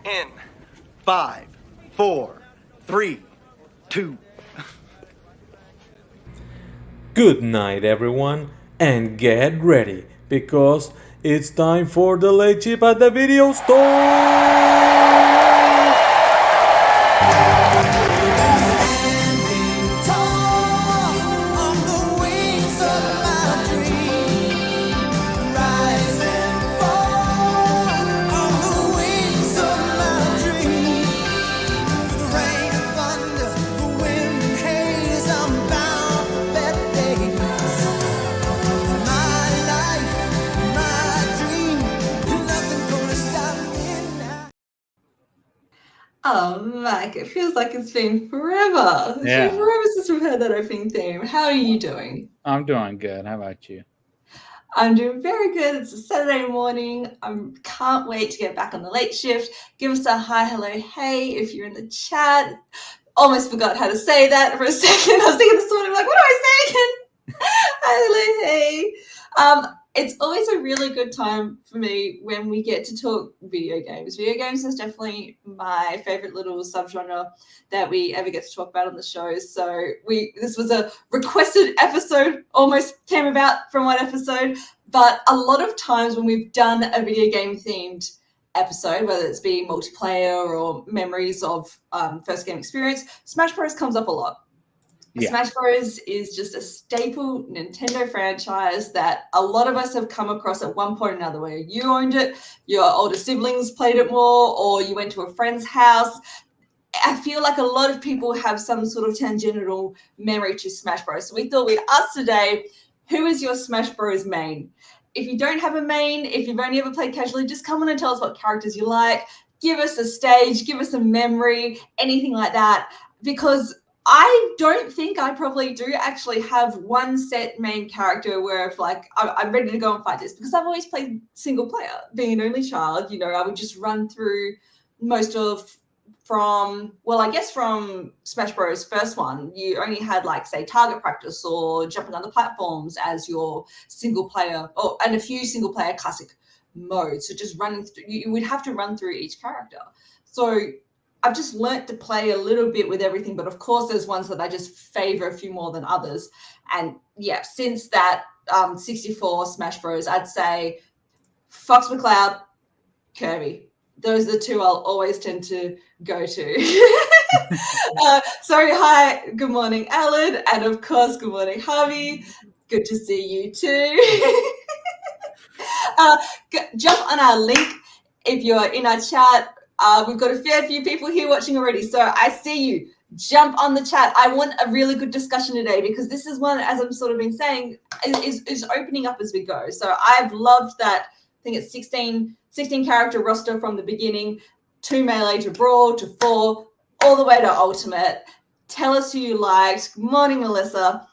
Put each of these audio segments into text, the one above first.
in 5, 4, 3, 2. Good night, everyone, and get ready because it's time for the late chip at the video store. Oh, Mac, it feels like it's been forever. It's Yeah. been forever since we've heard that opening theme. How are you doing? I'm doing good. How about you? I'm doing very good. It's a Saturday morning. I can't wait to get back on the late shift. Give us a hi, hello, hey if you're in the chat. Almost forgot how to say that for a second. I was thinking this morning, like, what do I say again? Hi, hello, hey. It's always a really good time for me when we get to talk video games. Video games is definitely my favorite little subgenre that we ever get to talk about on the show. So this was a requested episode, almost came about from one episode, but a lot of times when we've done a video game themed episode, whether it's be multiplayer or memories of first game experience, Smash Bros comes up a lot. Yeah. Smash Bros is just a staple Nintendo franchise that a lot of us have come across at one point or another, where you owned it, your older siblings played it more, or you went to a friend's house. I feel like a lot of people have some sort of tangential memory to Smash Bros. So we thought we'd ask today, who is your Smash Bros main? If you don't have a main, if you've only ever played casually, just come on and tell us what characters you like. Give us a stage, give us a memory, anything like that. Because I don't think I probably do actually have one set main character where if like I'm ready to go and fight this, because I've always played single player. Being an only child, I would just run through most of from Smash Bros. First one, you only had like say target practice or jumping on the platforms as your single player, and a few single player classic modes. So just running through, you would have to run through each character. So I've just learnt to play a little bit with everything, but of course there's ones that I just favor a few more than others. And yeah, since that 64 Smash Bros, I'd say Fox McCloud, Kirby. Those are the two I'll always tend to go to. Sorry, hi, good morning, Alan, and of course, good morning, Harvey. Good to see you too. Jump on our link if you're in our chat. We've got a fair few people here watching already, so I see you. Jump on the chat. I want a really good discussion today because this is one, as I've sort of been saying, is opening up as we go. So I've loved that. I think it's 16 character roster from the beginning, 2 melee to brawl to 4, all the way to ultimate. Tell us who you liked. Good morning, Melissa.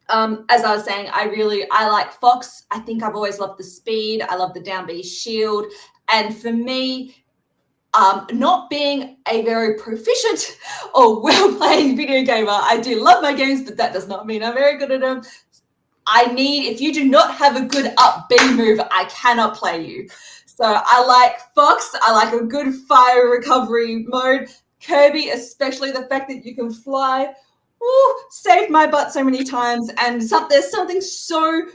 As I was saying, I like Fox. I think I've always loved the speed. I love the down B shield. And for me, not being a very proficient or well-playing video gamer, I do love my games, but that does not mean I'm very good at them. If you do not have a good up B move, I cannot play you. So I like Fox. I like a good fire recovery mode. Kirby, especially the fact that you can fly, saved my butt so many times. And there's something so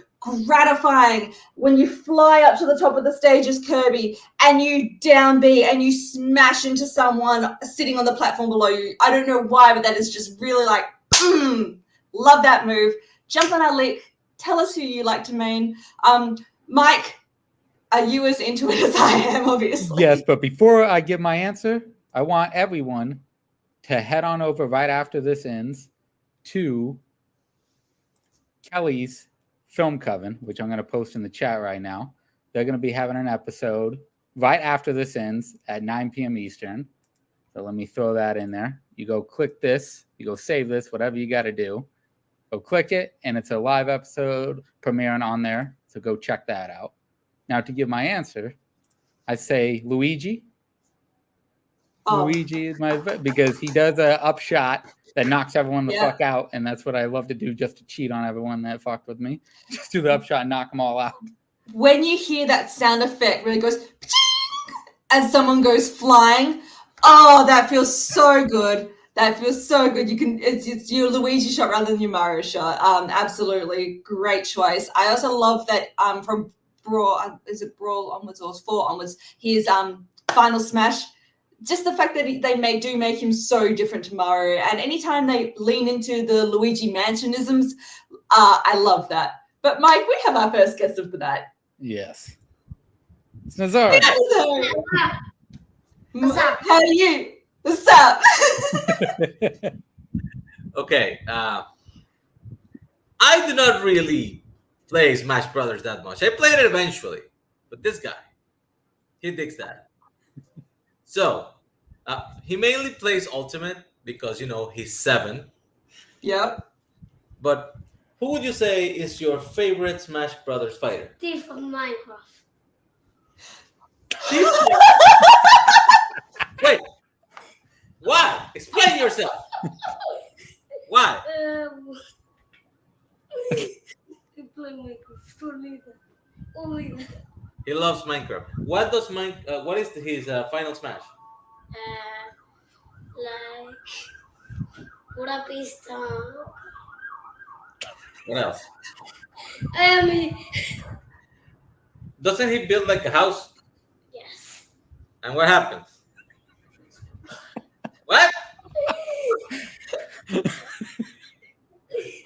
gratifying when you fly up to the top of the stage as Kirby and you down B and you smash into someone sitting on the platform below you. I don't know why, but that is just really like, love that move. Jump on our link. Tell us who you like to main. Mike, are you as into it as I am, obviously? Yes, but before I give my answer, I want everyone to head on over right after this ends to Kelly's Film Coven, which I'm going to post in the chat right now. They're going to be having an episode right after this ends at 9 p.m. Eastern. So let me throw that in there. You go click this, you go save this, whatever you got to do. Go click it, and it's a live episode premiering on there. So go check that out. Now, to give my answer, I say Luigi. Luigi is because he does a upshot that knocks everyone the fuck out, and that's what I love to do, just to cheat on everyone that fucked with me. Just do the upshot and knock them all out. When you hear that sound effect when it goes, and someone goes flying. Oh, that feels so good. That feels so good. It's your Luigi shot rather than your Mario shot. Absolutely great choice. I also love that from Brawl, is it Brawl onwards or 4 onwards? His Final Smash. Just the fact that they do make him so different to Mario, and anytime they lean into the Luigi Mansionisms, I love that. But Mike, we have our first guest of the night. Yes. It's Nazar. What's up? How are you? What's up? Okay, I do not really play Smash Brothers that much. I played it eventually, but this guy, he digs that. So, he mainly plays Ultimate because, he's 7. Yep. But who would you say is your favorite Smash Brothers fighter? Steve from Minecraft. Wait, why? Explain yourself. Why? I play Minecraft. Only that. He loves Minecraft. What is his final Smash? Like pura pista. What else? Um, Doesn't he build like a house? yes. And what happens? What?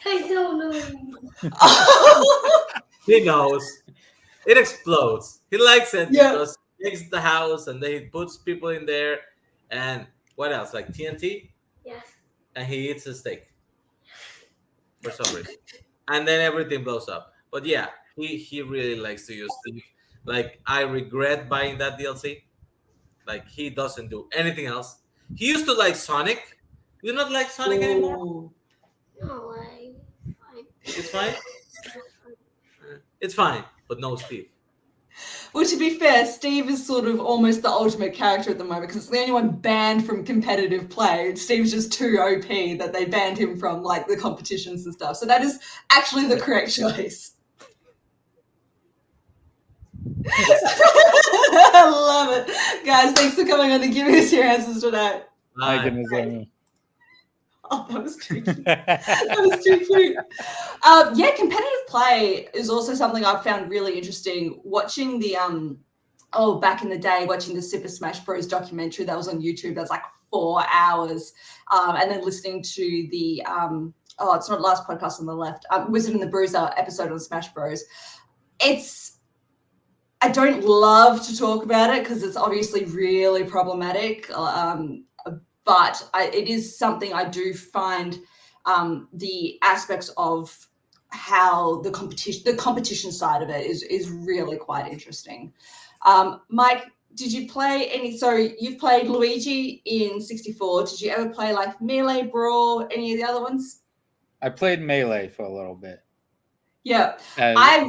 I don't know. He knows. It explodes. He likes it Yeah. because he makes the house and then he puts people in there. And what else? Like TNT? Yes. And he eats a steak. For some reason. And then everything blows up. But yeah, he really likes to use Steve. Like, I regret buying that DLC. Like, he doesn't do anything else. He used to like Sonic. You not like Sonic anymore? Ooh. No, It's fine? It's fine, but no Steve. Well, to be fair, Steve is sort of almost the ultimate character at the moment because it's the only one banned from competitive play. Steve's just too OP that they banned him from like the competitions and stuff. So that is actually the correct choice. I love it. Guys, thanks for coming on and giving us your answers today. My goodness. Oh, that was too cute. That was too cute. Yeah, competitive play is also something I've found really interesting. Watching the back in the day, watching the Super Smash Bros. Documentary that was on YouTube. That's like 4 hours, and then listening to the it's not Last Podcast on the Left, Wizard and the Bruiser episode on Smash Bros. I don't love to talk about it because it's obviously really problematic. But it is something I do find the aspects of how the competition side of it is really quite interesting. Mike, did you play any? So you've played Luigi in 64. Did you ever play like Melee, Brawl, any of the other ones? I played Melee for a little bit. Yeah, As,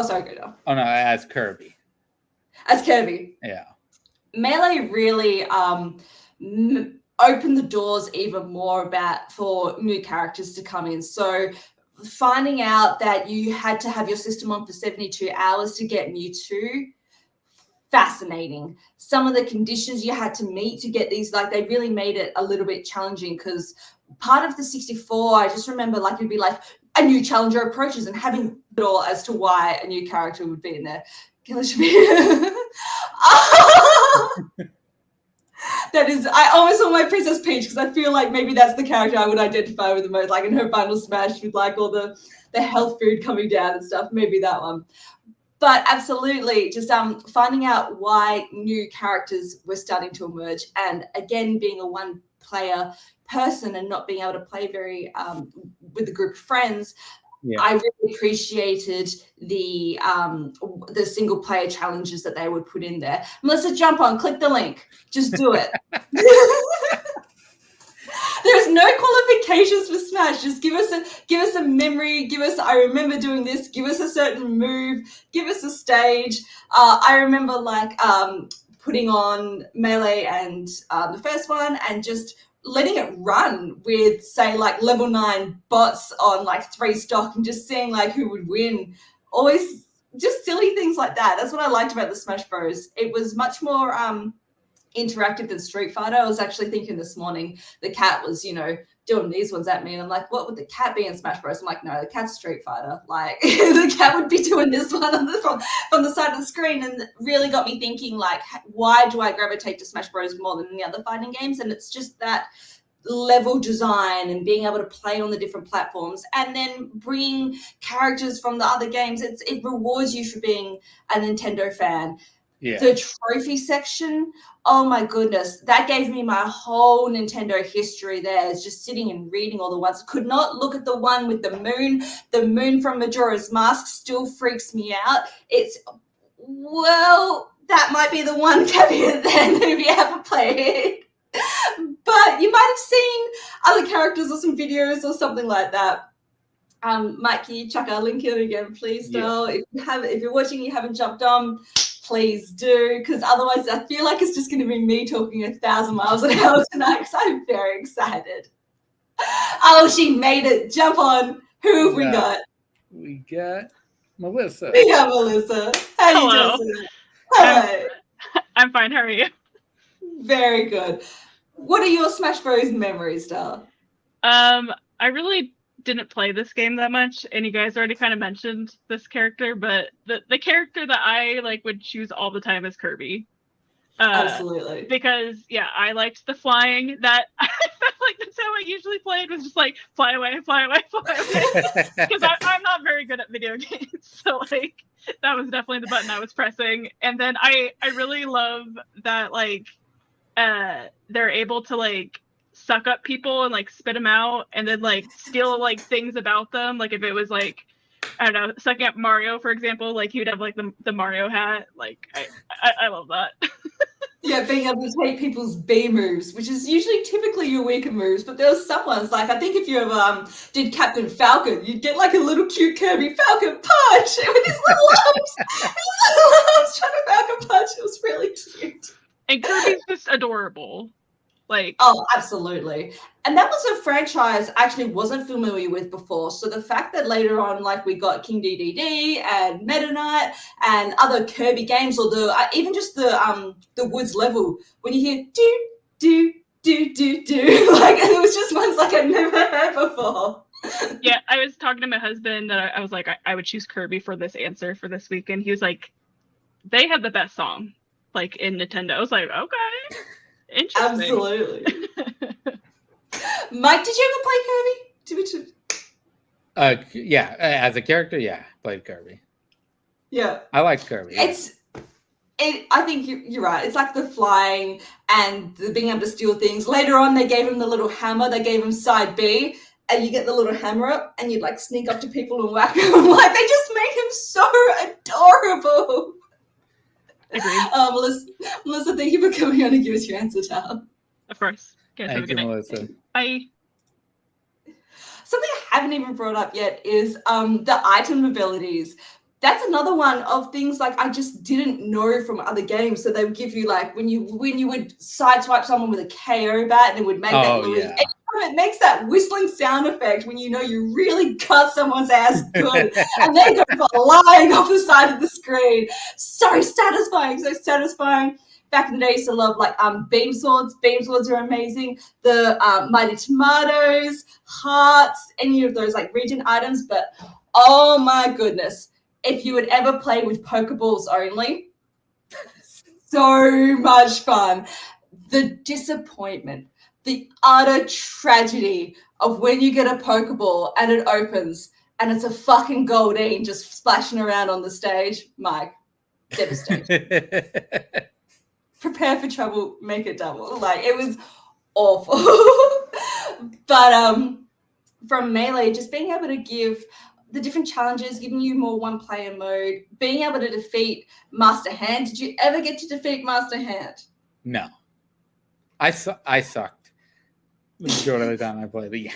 sorry, go down. Oh no, as Kirby. As Kirby. Yeah. Melee really opened the doors even more for new characters to come in. So finding out that you had to have your system on for 72 hours to get Mewtwo, fascinating. Some of the conditions you had to meet to get these, like they really made it a little bit challenging because part of the 64, I just remember like it'd be like a new challenger approaches and having it all as to why a new character would be in there. That is, I almost want my Princess Peach because I feel like maybe that's the character I would identify with the most, like in her final smash with like all the health food coming down and stuff, maybe that one. But absolutely, just finding out why new characters were starting to emerge. And again, being a one-player person and not being able to play very with a group of friends, Yeah. I really appreciated the single player challenges that they would put in there. Melissa, jump on, click the link, just do it. There's no qualifications for Smash. Just give us a memory. Give us, I remember doing this. Give us a certain move. Give us a stage. I remember like putting on Melee and the first one and just letting it run with, say, like level 9 bots on like 3 stock and just seeing like who would win. Always just silly things like that. That's what I liked about the Smash Bros. It was much more interactive than Street Fighter. I was actually thinking this morning, the cat was, doing these ones at me, and I'm like, what would the cat be in Smash Bros? I'm like, no, the cat's Street Fighter. Like, the cat would be doing this one from the side of the screen, and it really got me thinking, like, why do I gravitate to Smash Bros more than the other fighting games? And it's just that level design and being able to play on the different platforms, and then bringing characters from the other games. It rewards you for being a Nintendo fan. Yeah. The trophy section, oh my goodness, that gave me my whole Nintendo history there. It's just sitting and reading all the ones. Could not look at the one with the moon. The moon from Majora's Mask still freaks me out. That might be the one caveat then if you haven't played it. But you might have seen other characters or some videos or something like that. Mike, can you chuck our link in again, please, Del? Yeah. If you're watching, you haven't jumped on, please do, because otherwise I feel like it's just going to be me talking 1,000 miles an hour tonight, because I'm very excited. Oh, she made it. Jump on. Who have we got? We got Melissa. We got Melissa. How Hello. you doing? Hello. I'm fine. How are you? Very good. What are your Smash Bros. Memories, Del? I really didn't play this game that much, and you guys already kind of mentioned this character, but the character that I would choose all the time is Kirby. Absolutely. Because I liked the flying. That I felt like that's how I usually played, was just like fly away, fly away, fly away. Because I'm not very good at video games, so that was definitely the button I was pressing. And then I really love that they're able to suck up people and spit them out, and then steal things about them. Like if it was I don't know, sucking up Mario, for example, he would have the Mario hat. I love that. Yeah, being able to take people's B moves, which is usually typically your weaker moves, but there was some ones, I think if you ever did Captain Falcon, you'd get a little cute Kirby Falcon punch with his little arms. His little arms trying to Falcon punch. It was really cute. And Kirby's just adorable. Oh, absolutely. And that was a franchise I actually wasn't familiar with before. So the fact that later on, we got King DDD and Meta Knight and other Kirby games, or even just the Woods level, when you hear do do do do do, it was just ones I'd never heard before. Yeah, I was talking to my husband, and I was like, I would choose Kirby for this answer for this week, and he was like, they have the best song, in Nintendo. I was like, okay. Interesting. Absolutely. Mike, did you ever play Kirby? Yeah, as a character, played Kirby. Yeah. I like Kirby. I think you're right. It's the flying and the being able to steal things. Later on, they gave him the little hammer. They gave him side B, and you get the little hammer up, and you'd sneak up to people and whack them. They just made him so adorable. Agreed. Melissa, thank you for coming on and give us your answer, Tal. Of course. Guys, have a Thank good you, night. Melissa. Bye. Something I haven't even brought up yet is the item abilities. That's another one of things I just didn't know from other games. So they would give you when you would sideswipe someone with a KO bat, and it would make that noise. Yeah. It makes that whistling sound effect when you know you really cut someone's ass good, and they go flying off the side of the screen. So satisfying, so satisfying. Back in the day, I used to love beam swords. Beam swords are amazing. The mighty tomatoes, hearts, any of those region items. But oh my goodness, if you would ever play with Pokeballs only, so much fun. The disappointment, the utter tragedy of when you get a Pokeball and it opens and it's a fucking Goldeen just splashing around on the stage. Mike, devastating. Prepare for trouble, make it double. It was awful. But from Melee, just being able to give the different challenges, giving you more one-player mode, being able to defeat Master Hand. Did you ever get to defeat Master Hand? No. I sucked. The majority of the time I played the game.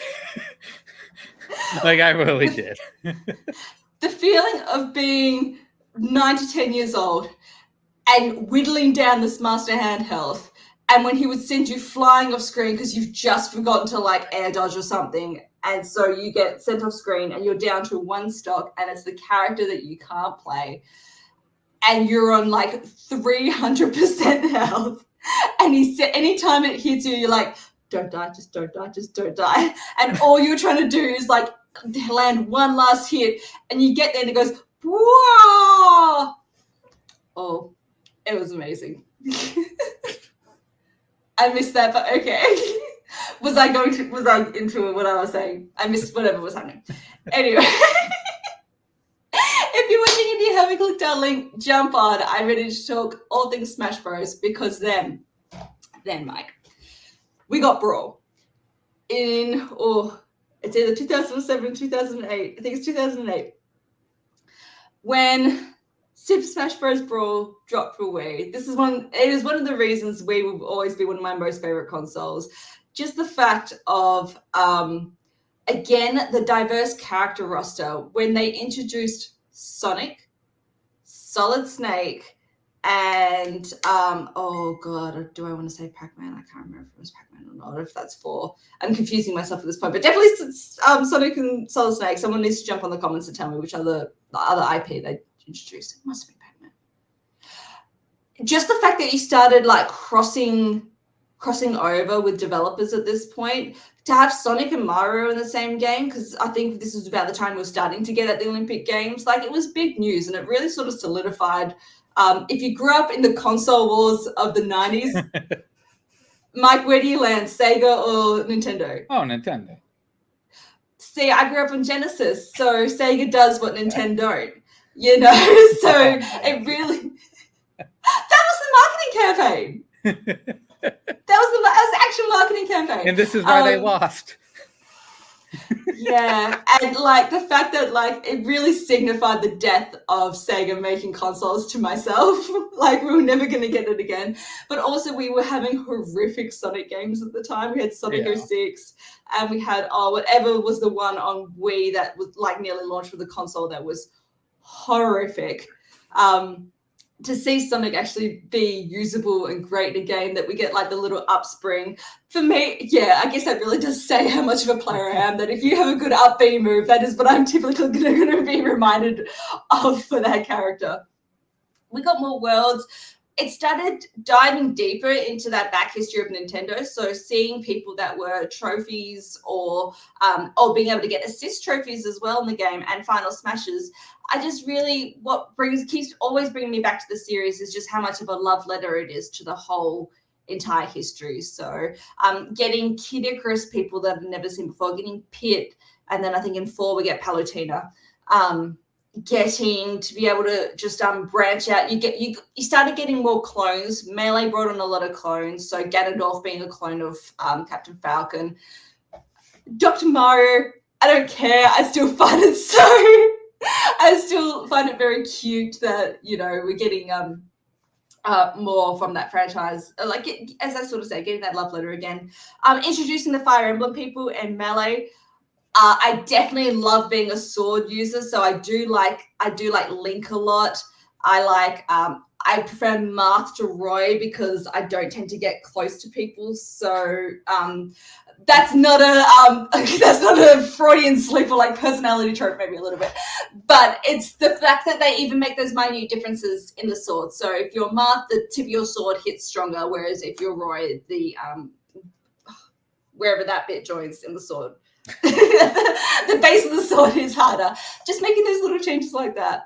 I really did. The feeling of being 9 to 10 years old and whittling down this Master Hand health, and when he would send you flying off screen because you've just forgotten to air dodge or something, and so you get sent off screen and you're down to one stock and it's the character that you can't play and you're on like 300% health and anytime it hits you, you're like, don't die, just don't die, just don't die. And all you're trying to do is like land one last hit and you get there and it goes, whoa! Oh, it was amazing. I missed that, but okay. Was I into what I was saying? I missed whatever was happening. Anyway. If you're watching and you haven't clicked our link, jump on. I'm ready to talk all things Smash Bros. Because then, Mike, we got Brawl in, it's either 2007 or 2008. I think it's 2008. When Super Smash Bros. Brawl dropped for Wii. It is one of the reasons Wii will always be one of my most favorite consoles. Just the fact of, again, the diverse character roster. When they introduced Sonic, Solid Snake, and do I want to say Pac-Man? I can't remember if it was Pac-Man or not, if that's 4. I'm confusing myself at this point, but definitely Sonic and Solid Snake. Someone needs to jump on the comments and tell me which other IP they introduced. It must have been Pac-Man. Just the fact that you started like crossing over with developers at this point, to have Sonic and Mario in the same game, because I think this was about the time we were starting to get at the Olympic Games, like it was big news and it really sort of solidified. If you grew up in the console wars of the 90s, Mike, where do you land, Sega or Nintendo? Oh, Nintendo. See, I grew up on Genesis, so Sega does what Nintendo don't, you know? So it really... That was the marketing campaign. That was the actual marketing campaign. And this is why they lost. Yeah, and like the fact that like it really signified the death of Sega making consoles to myself. Like we were never going to get it again. But also we were having horrific Sonic games at the time. We had Sonic 06 and we had whatever was the one on Wii that was like nearly launched with a console that was horrific. To see Sonic actually be usable and great in a game that we get like the little upspring. For me, yeah, I guess that really does say how much of a player I am, that if you have a good up B move, that is what I'm typically going to be reminded of for that character. We got more worlds. It started diving deeper into that back history of Nintendo. So seeing people that were trophies or being able to get assist trophies as well in the game and final smashes. I just really, keeps always bringing me back to the series is just how much of a love letter it is to the whole entire history. So getting Kid Icarus, people that I've never seen before, getting Pit, and then I think in 4 we get Palutena. Getting to be able to just branch out. You started getting more clones. Melee brought on a lot of clones. So Ganondorf being a clone of Captain Falcon. Dr. Mario, I don't care. I still find it very cute that, you know, we're getting more from that franchise. Like, as I sort of say, getting that love letter again. Introducing the Fire Emblem people and Melee. I definitely love being a sword user, so I do like Link a lot. I prefer Marth to Roy because I don't tend to get close to people. So that's not a Freudian slip or like personality trope, maybe a little bit, but it's the fact that they even make those minute differences in the sword. So if you're Marth, the tip of your sword hits stronger, whereas if you're Roy, the wherever that bit joins in the sword. The base of the sword is harder. Just making those little changes like that.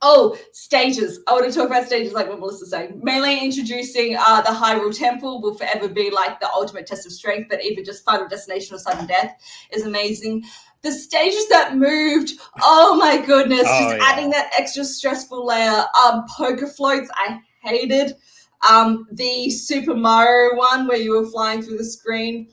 Oh, stages. I want to talk about stages like what Melissa's saying. Melee introducing the Hyrule Temple will forever be like the ultimate test of strength, but even just Final Destination or Sudden Death is amazing. The stages that moved, oh my goodness, adding that extra stressful layer. Poker floats, I hated. The Super Mario one where you were flying through the screen,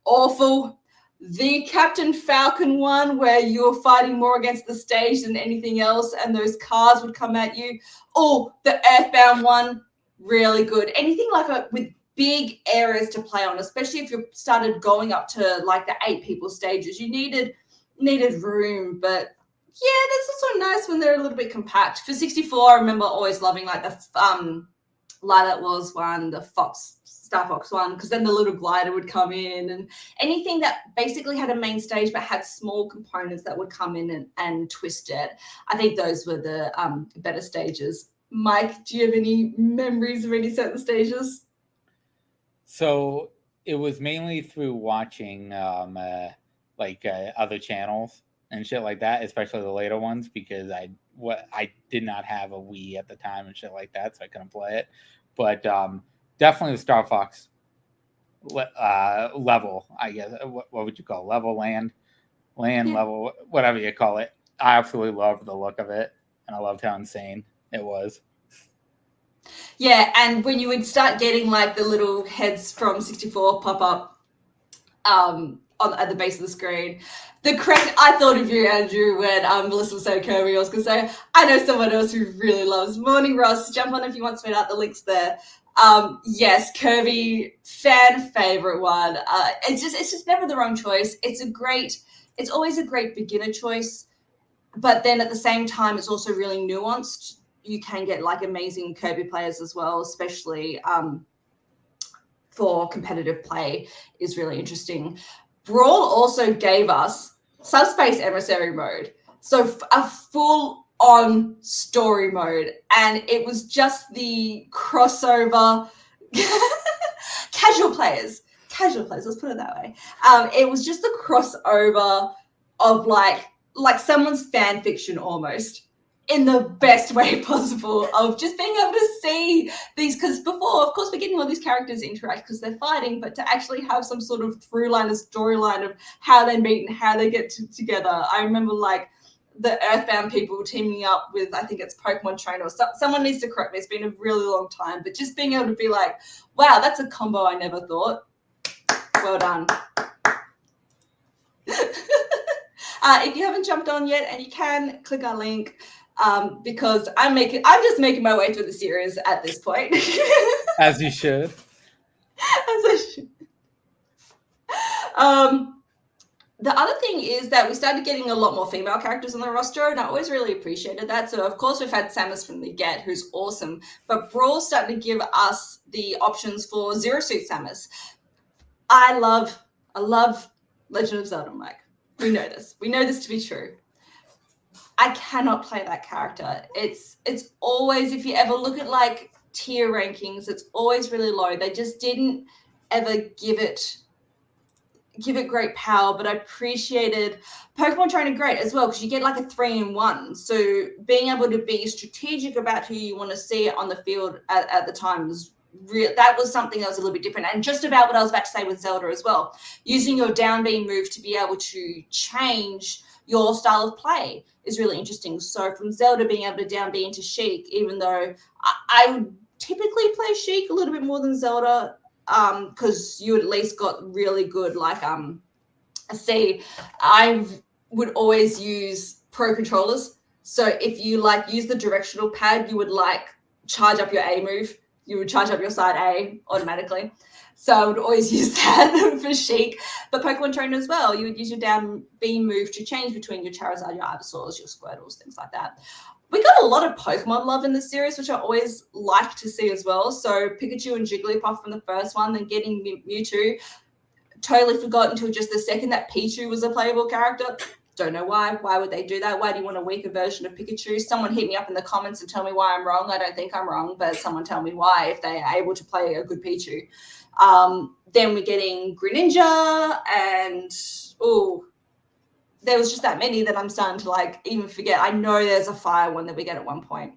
awful. The Captain Falcon one where you were fighting more against the stage than anything else and those cars would come at you. Oh, the Earthbound one, really good. Anything like with big areas to play on, especially if you started going up to like the 8 people stages, you needed room. But yeah, that's also nice when they're a little bit compact. For 64, I remember always loving like the Lilac Wars one, the Fox Star Fox 1, because then the little glider would come in, and anything that basically had a main stage but had small components that would come in and twist it. I think those were the better stages. Mike, do you have any memories of any certain stages? So it was mainly through watching other channels and shit like that, especially the later ones, because I did not have a Wii at the time and shit like that, so I couldn't play it. But definitely the Star Fox level, I guess. What would you call it? Land level, whatever you call it. I absolutely loved the look of it, and I loved how insane it was. Yeah, and when you would start getting like the little heads from 64 pop up at the base of the screen. I thought of you, Andrew, when Melissa was saying Kirby. I was going to say, I know someone else who really loves Morning Ross. Jump on if you want to spit out the links there. Yes, Kirby, fan favorite one. It's just never the wrong choice. It's always a great beginner choice, but then at the same time, it's also really nuanced. You can get like amazing Kirby players as well, especially for competitive play is really interesting. Brawl also gave us Subspace Emissary mode, so a full-on story mode, and it was just the crossover casual players, let's put it that way. It was just the crossover of like someone's fan fiction almost, in the best way possible, of just being able to see these, because before, of course, we're getting all these characters interact because they're fighting, but to actually have some sort of through line, a storyline of how they meet and how they get together. I remember like the Earthbound people teaming up with, I think it's Pokemon Trainer, or someone needs to correct me, it's been a really long time, but just being able to be like, wow, that's a combo I never thought. Well done. If you haven't jumped on yet, and you can, click our link. Because I'm just making my way through the series at this point. As you should. As I should. The other thing is that we started getting a lot more female characters on the roster, and I always really appreciated that. So, of course, we've had Samus from the get, who's awesome, but Brawl started to give us the options for Zero Suit Samus. I love Legend of Zelda, Mike. We know this. We know this to be true. I cannot play that character. It's always, if you ever look at like tier rankings, it's always really low. They just didn't ever give it great power, but I appreciated Pokemon Trainer great as well, because you get like a 3-in-1. So being able to be strategic about who you want to see on the field at the time was that was something that was a little bit different. And just about what I was about to say with Zelda as well, using your down B move to be able to change your style of play is really interesting. So from Zelda being able to down B into Sheik, even though I would typically play Sheik a little bit more than Zelda, because you at least got really good, like, I would always use pro controllers. So if you like use the directional pad, you would like charge up your A move. You would charge up your side A automatically. So I would always use that for Sheik. But Pokemon Trainer as well, you would use your down B move to change between your Charizard, your Ivysaurs, your Squirtles, things like that. We got a lot of Pokemon love in this series, which I always like to see as well. So Pikachu and Jigglypuff from the first one, then getting Mewtwo. Totally forgot until just the second that Pichu was a playable character. Don't know why. Why would they do that? Why do you want a weaker version of Pikachu? Someone hit me up in the comments and tell me why I'm wrong. I don't think I'm wrong, but someone tell me why if they are able to play a good Pichu. Then we're getting Greninja, and there was just that many that I'm starting to like even forget. I know there's a fire one that we get at one point.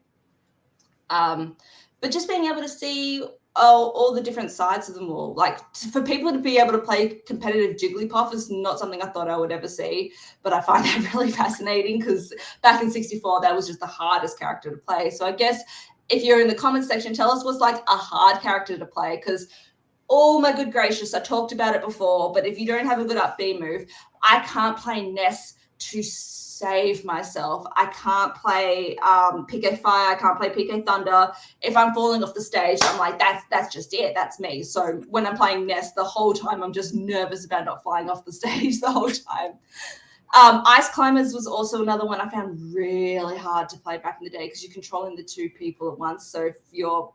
But just being able to see all the different sides of them all, like for people to be able to play competitive Jigglypuff is not something I thought I would ever see, but I find that really fascinating because back in 64, that was just the hardest character to play. So I guess if you're in the comments section, tell us what's like a hard character to play, because oh my good gracious, I talked about it before, but if you don't have a good up B move, I can't play Ness to save myself. I can't play PK Fire, I can't play PK Thunder. If I'm falling off the stage, I'm like, that's just it, that's me. So when I'm playing Ness, the whole time I'm just nervous about not flying off the stage the whole time. Ice Climbers was also another one I found really hard to play back in the day because you're controlling the two people at once. So if you're,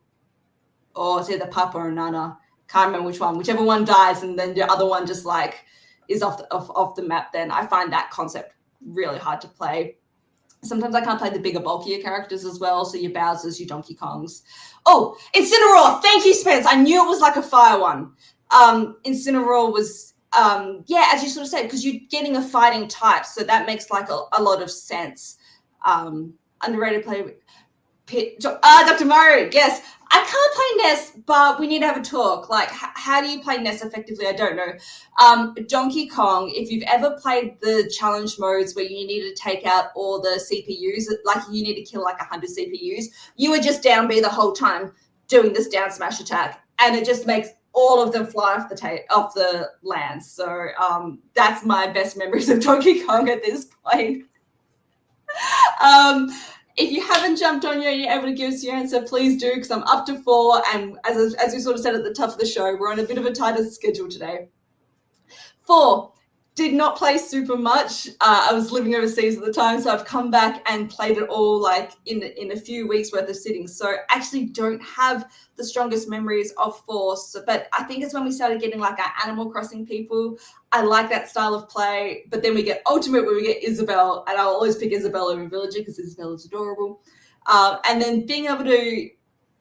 it's either Papa or Nana, Can't remember which one. Whichever one dies, and then the other one just like is off the map. Then I find that concept really hard to play. Sometimes I can't play the bigger, bulkier characters as well. So your Bowsers, your Donkey Kongs. Oh, Incineroar! Thank you, Spence. I knew it was like a fire one. Incineroar was, as you sort of said, because you're getting a fighting type, so that makes like a lot of sense. Underrated play. Dr. Mario, yes. I can't play Ness, but we need to have a talk. Like, how do you play Ness effectively? I don't know. Donkey Kong, if you've ever played the challenge modes where you need to take out all the CPUs, like you need to kill like 100 CPUs, you were just down B the whole time doing this down smash attack, and it just makes all of them fly off the land. So that's my best memories of Donkey Kong at this point. If you haven't jumped on yet, you're able to give us your answer, please do, because I'm up to 4. And as we sort of said at the top of the show, we're on a bit of a tighter schedule today. 4, did not play super much. I was living overseas at the time, so I've come back and played it all like in a few weeks worth of sittings. So actually don't have the strongest memories of 4. So, but I think it's when we started getting like our Animal Crossing people. I like that style of play, but then we get Ultimate where we get Isabelle, and I'll always pick Isabelle over Villager because Isabelle is adorable. And then being able to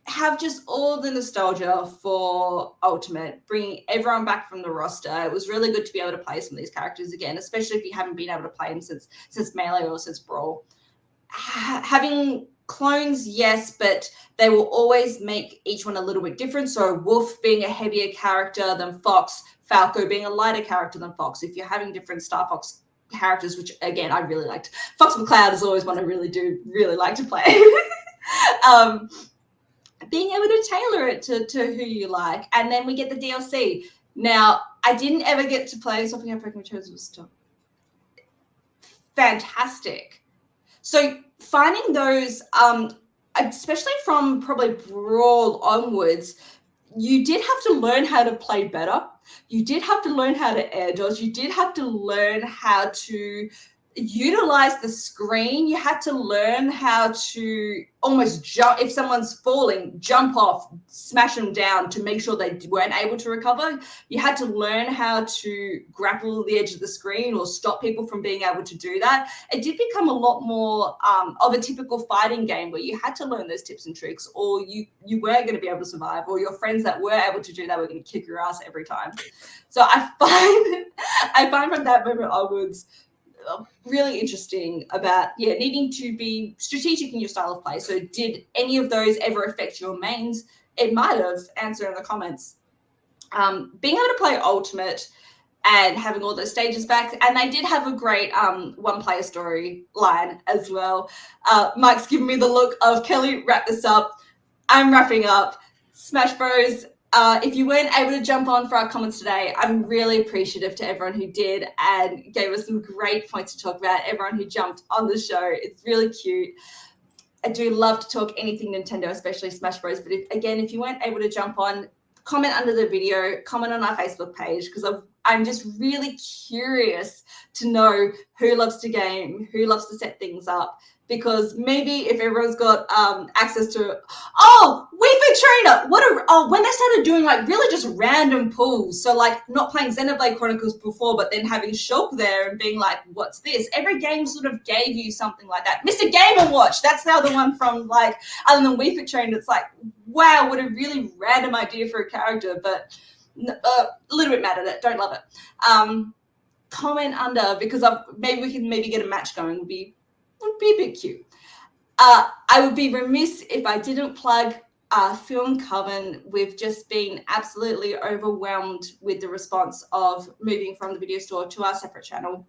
have just all the nostalgia for Ultimate, bringing everyone back from the roster. It was really good to be able to play some of these characters again, especially if you haven't been able to play them since Melee or since Brawl. Having clones, yes, but they will always make each one a little bit different. So Wolf being a heavier character than Fox, Falco being a lighter character than Fox. If you're having different Star Fox characters, which again I really liked. Fox McCloud is always one I really like to play. Being able to tailor it to who you like. And then we get the DLC. Now, I didn't ever get to play Swapping Out Pokemon Trainers was still fantastic. So finding those, especially from probably Brawl onwards, you did have to learn how to play better. You did have to learn how to air dodge. You did have to learn how to utilize the screen. You had to learn how to almost jump if someone's falling, jump off, smash them down to make sure they weren't able to recover. You had to learn how to grapple the edge of the screen or stop people from being able to do that. It did become a lot more of a typical fighting game where you had to learn those tips and tricks, or you weren't going to be able to survive, or your friends that were able to do that were going to kick your ass every time. So I find from that moment onwards really interesting about needing to be strategic in your style of play. So did any of those ever affect your mains? It might have. Answer in the comments. Being able to play Ultimate and having all those stages back, and they did have a great one player story line as well. Mike's giving me the look of Kelly, wrap this up. I'm wrapping up. Smash Bros. If you weren't able to jump on for our comments today, I'm really appreciative to everyone who did and gave us some great points to talk about, everyone who jumped on the show. It's really cute. I do love to talk anything Nintendo, especially Smash Bros. But if you weren't able to jump on, comment under the video, comment on our Facebook page, because I'm just really curious to know who loves to game, who loves to set things up. Because maybe if everyone's got access to, Wii Fit Trainer, when they started doing like really just random pulls, so like not playing Xenoblade Chronicles before, but then having Shulk there and being like, what's this? Every game sort of gave you something like that. Mr. Game & Watch, that's now the one from like, other than Wii Fit Trainer, it's like, wow, what a really random idea for a character, but a little bit mad at it, don't love it. Comment under, because maybe we can get a match going, would be a bit cute. I would be remiss if I didn't plug Film Coven. We've just been absolutely overwhelmed with the response of moving from the video store to our separate channel.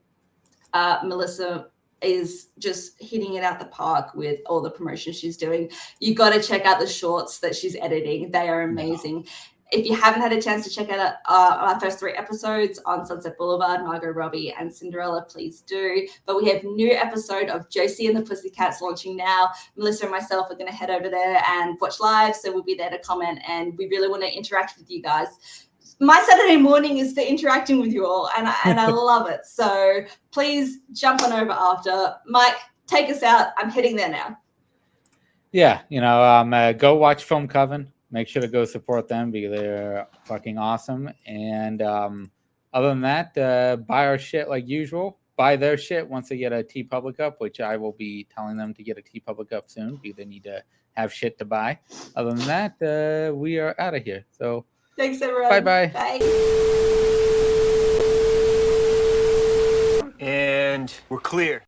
Melissa is just hitting it out the park with all the promotion she's doing. You got to check out the shorts that she's editing. They are amazing. If you haven't had a chance to check out our first 3 episodes on Sunset Boulevard, Margot Robbie and Cinderella, please do. But we have a new episode of Josie and the Pussycats launching now. Melissa and myself are going to head over there and watch live, so we'll be there to comment, and we really want to interact with you guys. My Saturday morning is for interacting with you all, and I love it. So please jump on over after. Mike, take us out. I'm heading there now. Yeah, go watch Film Coven. make sure to go support them because they're fucking awesome. And other than that, buy our shit like usual. Buy their shit once they get a TeePublic up, which I will be telling them to get a TeePublic up soon because they need to have shit to buy. Other than that, we are out of here. So Thanks, everyone. Bye-bye. Bye. And we're clear.